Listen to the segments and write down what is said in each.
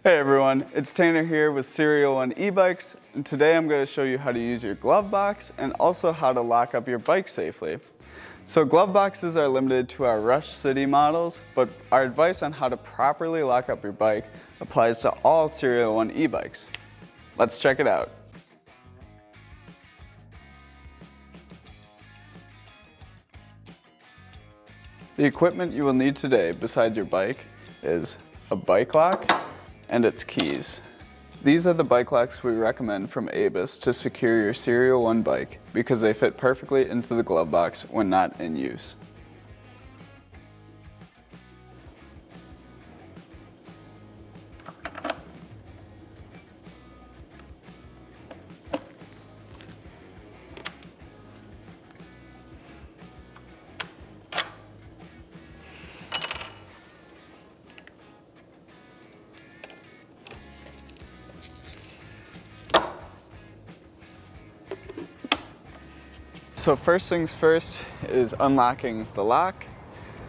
Hey everyone, it's Tanner here with Serial One eBikes, and today I'm going to show you how to use your glove box and also how to lock up your bike safely. So glove boxes are limited to our Rush City models, but our advice on how to properly lock up your bike applies to all Serial One eBikes. Let's check it out. The equipment you will need today besides your bike is a bike lock and its keys. These are the bike locks we recommend from Avis to secure your Serial One bike because they fit perfectly into the glove box when not in use. So first things first is unlocking the lock.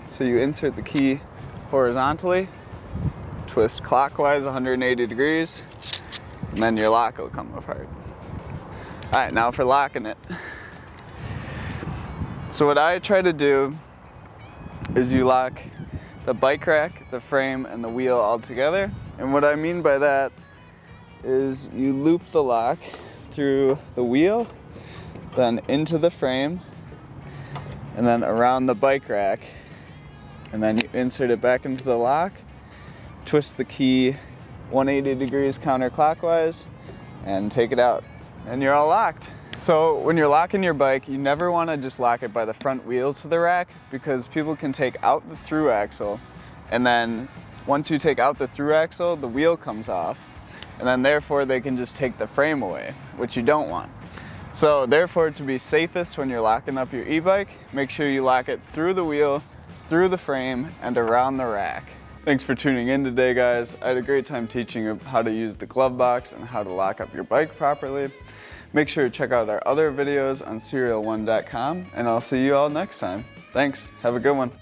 So you insert the key horizontally, twist clockwise 180 degrees, and then your lock will come apart. All right, now for locking it. So what I try to do is you lock the bike rack, the frame, and the wheel all together. And what I mean by that is you loop the lock through the wheel, then into the frame, and then around the bike rack, and then you insert it back into the lock, twist the key 180 degrees counterclockwise, and take it out, and you're all locked. So when you're locking your bike, you never want to just lock it by the front wheel to the rack, because people can take out the through axle, and then once you take out the through axle, the wheel comes off, and then therefore they can just take the frame away, which you don't want. So therefore, to be safest when you're locking up your e-bike, make sure you lock it through the wheel, through the frame, and around the rack. Thanks for tuning in today, guys. I had a great time teaching you how to use the glove box and how to lock up your bike properly. Make sure to check out our other videos on serial1.com, and I'll see you all next time. Thanks, have a good one.